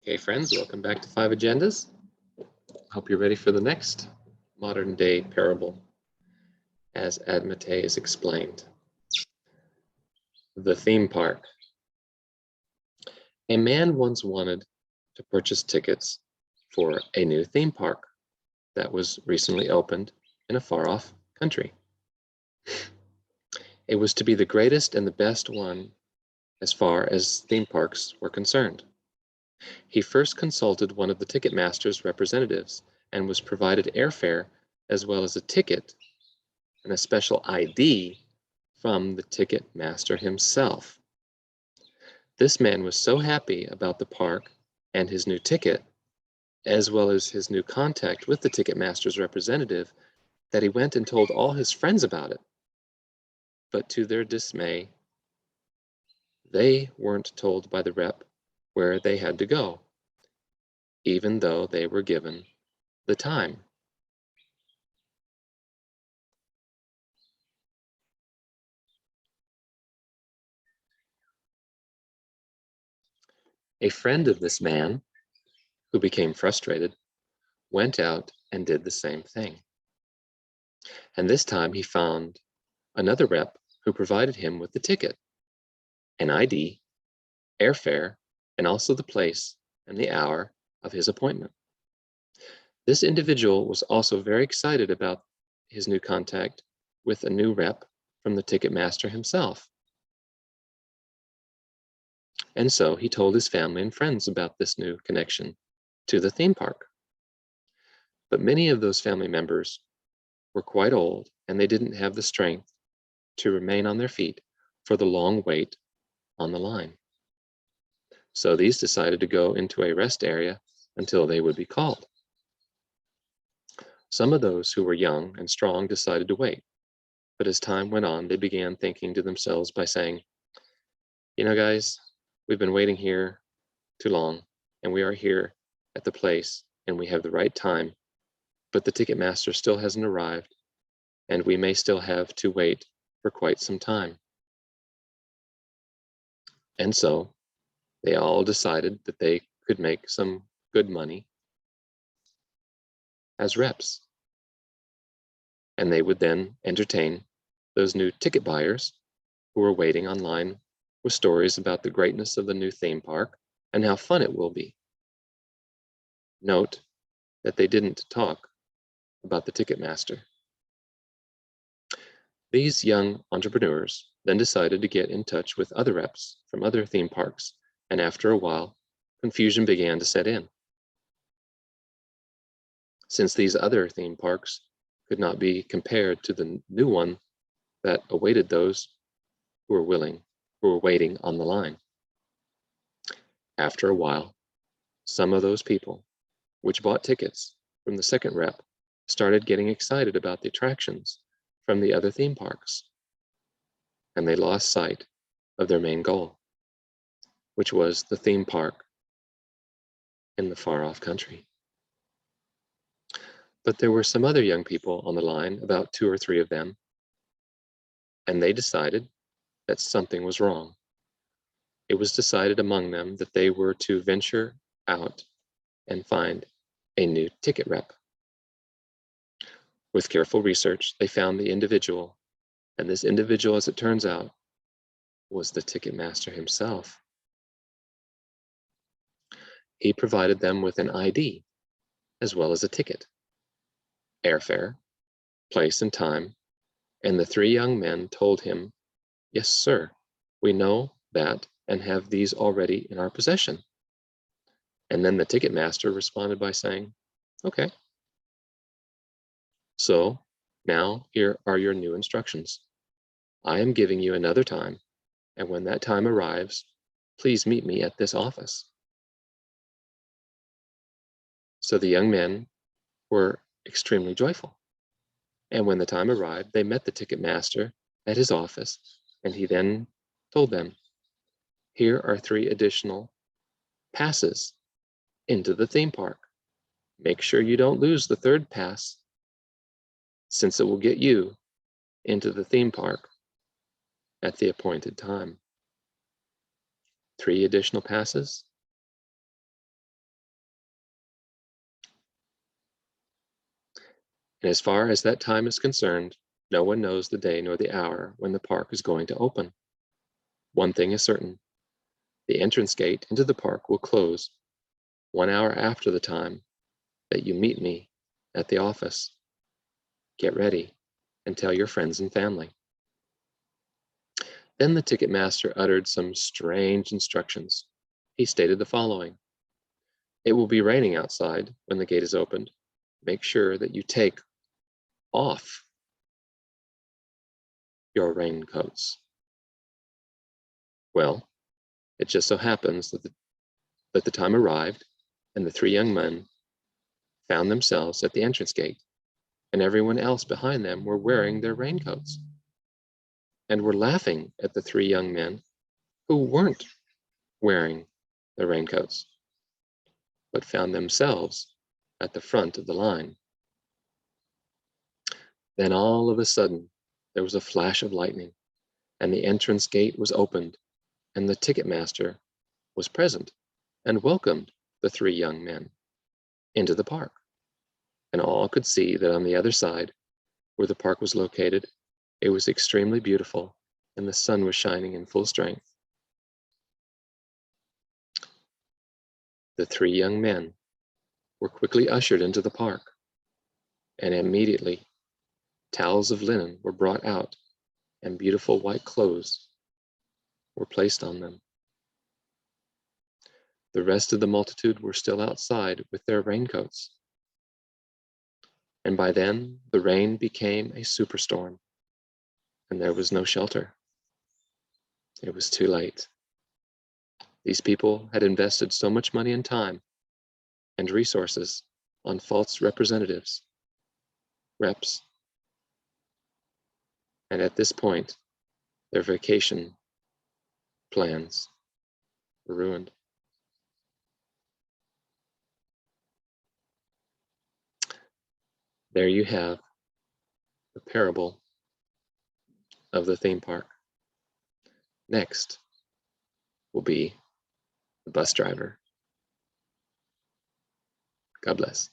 Okay, friends, welcome back to 5 Agendas. Hope you're ready for the next modern day parable as MATHAY is explained. The theme park. A man once wanted to purchase tickets for a new theme park that was recently opened in a far-off country. It was to be the greatest and the best one as far as theme parks were concerned. He first consulted one of the Ticketmaster's representatives and was provided airfare as well as a ticket and a special ID from the Ticketmaster himself. This man was so happy about the park and his new ticket, as well as his new contact with the Ticketmaster's representative, that he went and told all his friends about it. But to their dismay, they weren't told by the rep where they had to go, even though they were given the time. A friend of this man, who became frustrated, went out and did the same thing. And this time he found another rep who provided him with the ticket, an ID, airfare, and also the place and the hour of his appointment. This individual was also very excited about his new contact with a new rep from the Ticketmaster himself. And so he told his family and friends about this new connection to the theme park. But many of those family members were quite old and they didn't have the strength to remain on their feet for the long wait on the line. So these decided to go into a rest area until they would be called. Some of those who were young and strong decided to wait, but as time went on, they began thinking to themselves by saying, you know, guys, we've been waiting here too long, and we are here at the place, and we have the right time, but the Ticketmaster still hasn't arrived, and we may still have to wait for quite some time. And so they all decided that they could make some good money as reps. And they would then entertain those new ticket buyers who were waiting online with stories about the greatness of the new theme park and how fun it will be. Note that they didn't talk about the Ticketmaster. These young entrepreneurs then decided to get in touch with other reps from other theme parks, and after a while, confusion began to set in. Since these other theme parks could not be compared to the new one that awaited those who were waiting on the line. After a while, some of those people which bought tickets from the second rep started getting excited about the attractions from the other theme parks, and they lost sight of their main goal, which was the theme park in the far-off country. But there were some other young people on the line, about 2 or 3 of them, and they decided that something was wrong. It was decided among them that they were to venture out and find a new ticket rep. With careful research, they found the individual, and this individual, as it turns out, was the Ticketmaster himself. He provided them with an ID, as well as a ticket, airfare, place and time, and the 3 young men told him, yes, sir, we know that and have these already in our possession. And then the Ticketmaster responded by saying, okay. So now here are your new instructions. I am giving you another time, and when that time arrives, please meet me at this office. So the young men were extremely joyful. And when the time arrived, they met the Ticketmaster at his office, and he then told them, here are 3 additional passes into the theme park. Make sure you don't lose the 3rd pass, since it will get you into the theme park at the appointed time. 3 additional passes, And as far as that time is concerned, no one knows the day nor the hour when the park is going to open. One thing is certain: the entrance gate into the park will close 1 hour after the time that you meet me at the office. Get ready and tell your friends and family. Then the ticket master uttered some strange instructions. He stated the following: "It will be raining outside when the gate is opened. Make sure that you take off your raincoats." Well, it just so happens that the time arrived, and the three young men found themselves at the entrance gate, and everyone else behind them were wearing their raincoats, and were laughing at the three young men who weren't wearing their raincoats, but found themselves at the front of the line. Then all of a sudden, there was a flash of lightning, and the entrance gate was opened, and the ticket master was present and welcomed the three young men into the park. And all could see that on the other side, where the park was located, it was extremely beautiful, and the sun was shining in full strength. The three young men were quickly ushered into the park, and immediately towels of linen were brought out, and beautiful white clothes were placed on them. The rest of the multitude were still outside with their raincoats, and by then the rain became a superstorm, and there was no shelter. It was too late. These people had invested so much money and time and resources on false representatives, reps, and at this point, their vacation plans were ruined. There you have the parable of the theme park. Next will be the bus driver. God bless.